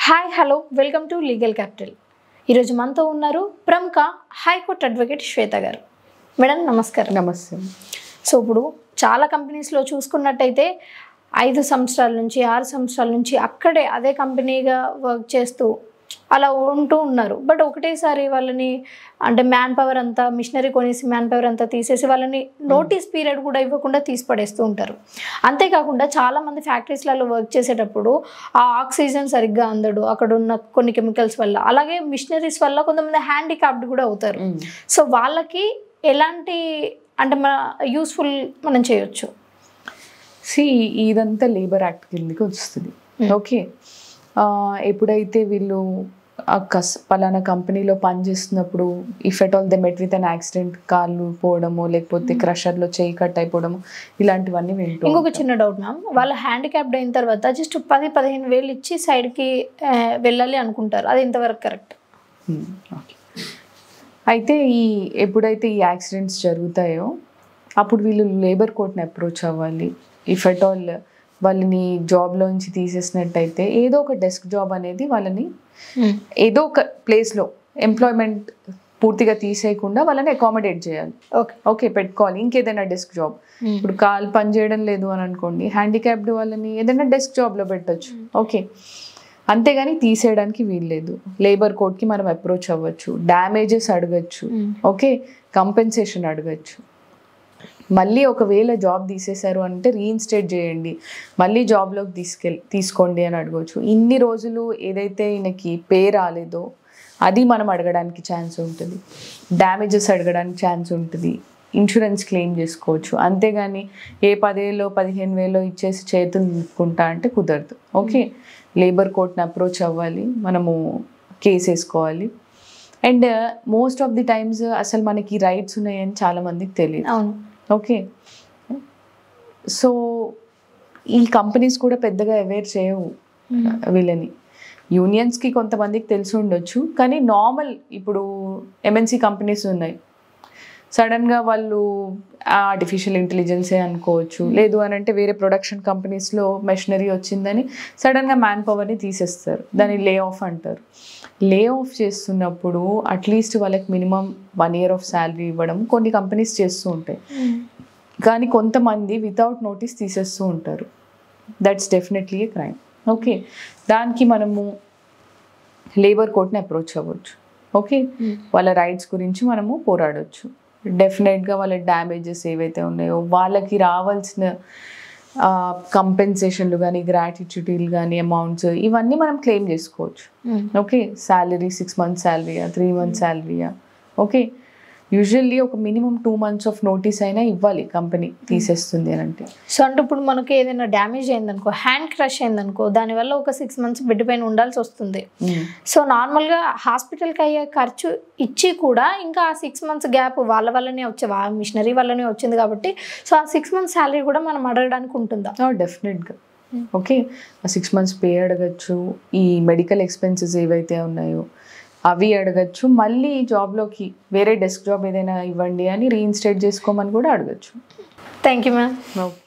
Hi hello welcome to legal capital. ఈరోజు మనతో ఉన్నారు ప్రముఖ హైకోర్టు అడ్వకేట్ శ్వేత గారు. మేడం నమస్కారం. నమస్తే. సో ఇప్పుడు చాలా కంపెనీస్లో చూసుకున్నట్టయితే 5 సంవత్సరాల నుంచి 6 సంవత్సరాల నుంచి అక్కడే అదే కంపెనీగా వర్క్ చేస్తూ అలా ఉంటూ ఉన్నారు. బట్ ఒకటేసారి వాళ్ళని అంటే మ్యాన్ పవర్ అంతా మిషనరీ కొనేసి మ్యాన్ పవర్ అంతా తీసేసి వాళ్ళని నోటీస్ పీరియడ్ కూడా ఇవ్వకుండా తీసి పడేస్తూ ఉంటారు. అంతేకాకుండా చాలామంది ఫ్యాక్టరీస్లలో వర్క్ చేసేటప్పుడు ఆ ఆక్సిజన్ సరిగ్గా అందడు, అక్కడ ఉన్న కొన్ని కెమికల్స్ వల్ల, అలాగే మిషనరీస్ వల్ల కొంతమంది హ్యాండిక్యాప్డ్ కూడా అవుతారు. సో వాళ్ళకి ఎలాంటి అంటే మన యూస్ఫుల్ మనం చేయొచ్చు? ఇదంతా లేబర్ యాక్ట్ కిందకి వస్తుంది. ఓకే, ఎప్పుడైతే వీళ్ళు పలానా కంపెనీలో పనిచేస్తున్నప్పుడు if at all they met with an accident, కాళ్ళు పోవడము లేకపోతే క్రషర్లో చేయి కట్ అయిపోవడము ఇలాంటివన్నీ వింటూ. ఇంకొక చిన్న డౌట్ మ్యామ్, వాళ్ళ హ్యాండిక్యాప్డ్ అయిన తర్వాత జస్ట్ 10-15 వేలు ఇచ్చి సైడ్కి వెళ్ళాలి అనుకుంటారు, అది ఎంతవరకు కరెక్ట్? ఓకే, అయితే ఎప్పుడైతే ఈ యాక్సిడెంట్స్ జరుగుతాయో అప్పుడు వీళ్ళు లేబర్ కోర్ట్ని అప్రోచ్ అవ్వాలి. ఇఫ్ ఎట్ ఆల్ వాళ్ళని జాబ్లోంచి తీసేసినట్టయితే ఏదో ఒక డెస్క్ జాబ్ అనేది వాళ్ళని ఏదో ఒక ప్లేస్లో ఎంప్లాయ్మెంట్ పూర్తిగా తీసేయకుండా వాళ్ళని అకామిడేట్ చేయాలి. ఓకే, పెట్టుకోవాలి ఇంకేదైనా డెస్క్ జాబ్. ఇప్పుడు కాలు పని చేయడం లేదు అని అనుకోండి, హ్యాండిక్యాప్డ్ వాళ్ళని ఏదైనా డెస్క్ జాబ్లో పెట్టచ్చు. ఓకే, అంతేగాని తీసేయడానికి వీల్లేదు. లేబర్ కోర్ట్కి మనం అప్రోచ్ అవ్వచ్చు, డ్యామేజెస్ అడగచ్చు, ఓకే, కంపెన్సేషన్ అడగచ్చు. మళ్ళీ ఒకవేళ జాబ్ తీసేశారు అంటే రీఇన్స్టేట్ చేయండి, మళ్ళీ జాబ్లోకి తీసుకోండి అని అడగవచ్చు. ఇన్ని రోజులు ఏదైతే ఈయనకి పే రాలేదో అది మనం అడగడానికి ఛాన్స్ ఉంటుంది, డ్యామేజెస్ అడగడానికి ఛాన్స్ ఉంటుంది, ఇన్సూరెన్స్ క్లెయిమ్ చేసుకోవచ్చు. అంతేగాని ఏ 10,000-15,000 ఇచ్చేసి చేతులు నిలుపుకుంటా అంటే కుదరదు. ఓకే, లేబర్ కోర్ట్ని అప్రోచ్ అవ్వాలి, మనము కేసు వేసుకోవాలి. And most of the times అసలు మనకి రైట్స్ ఉన్నాయని చాలామందికి తెలియదు. ఓకే, సో ఈ కంపెనీస్ కూడా పెద్దగా అవేర్ చేయవు వీళ్ళని. యూనియన్స్కి కొంతమందికి తెలిసి ఉండొచ్చు, కానీ నార్మల్ ఇప్పుడు ఎంఎన్సీ కంపెనీస్ ఉన్నాయి, సడన్గా వాళ్ళు ఆర్టిఫిషియల్ ఇంటెలిజెన్సే అనుకోవచ్చు, లేదు అని అంటే వేరే ప్రొడక్షన్ కంపెనీస్లో మెషినరీ వచ్చిందని సడన్గా మ్యాన్ పవర్ని తీసేస్తారు, దాన్ని లే ఆఫ్ అంటారు. లే ఆఫ్ చేస్తున్నప్పుడు అట్లీస్ట్ వాళ్ళకి మినిమం 1 year ఆఫ్ శాలరీ ఇవ్వడం కొన్ని కంపెనీస్ చేస్తూ ఉంటాయి. కానీ కొంతమంది వితౌట్ నోటీస్ తీసేస్తూ ఉంటారు. That's definitely A crime. Okay, దానికి మనము లేబర్ కోర్ట్ని అప్రోచ్ అవ్వచ్చు. ఓకే, వాళ్ళ రైట్స్ గురించి మనము పోరాడవచ్చు. డెఫినెట్గా వాళ్ళ డ్యామేజెస్ ఏవైతే ఉన్నాయో వాళ్ళకి రావాల్సిన కంపెన్సేషన్లు కానీ గ్రాట్యుటీలు కానీ అమౌంట్స్ ఇవన్నీ మనం క్లెయిమ్ చేసుకోవచ్చు. ఓకే, శాలరీ 6 months శాలరీయా, 3 months శాలరీయా. ఓకే, యూజువల్లీ ఒక మినిమం 2 months ఆఫ్ నోటీస్ అయినా ఇవ్వాలి కంపెనీ తీసేస్తుంది అని అంటే. సో అంటే ఇప్పుడు మనకి ఏదైనా డ్యామేజ్ అయిందనుకో, హ్యాండ్ క్రష్ అయిందనుకో, దానివల్ల ఒక 6 months బెడ్ పైన ఉండాల్సి వస్తుంది. సో నార్మల్గా హాస్పిటల్కి అయ్యే ఖర్చు ఇచ్చి కూడా ఇంకా ఆ 6 months గ్యాప్ వాళ్ళ వల్లనే మిషనరీ వల్లనే వచ్చింది కాబట్టి సో ఆ 6 months శాలరీ కూడా మనం అడగడానికి ఉంటుందా? డెఫినెట్గా. ఓకే, ఆ 6 months పే అడగచ్చు, ఈ మెడికల్ ఎక్స్పెన్సెస్ ఏవైతే ఉన్నాయో అవి అడగచ్చు, మళ్ళీ జాబ్లోకి వేరే డెస్క్ జాబ్ ఏదైనా ఇవ్వండి అని రీఇన్స్టేట్ చేసుకోమని కూడా అడగచ్చు. Thank you ma'am. ఓకే.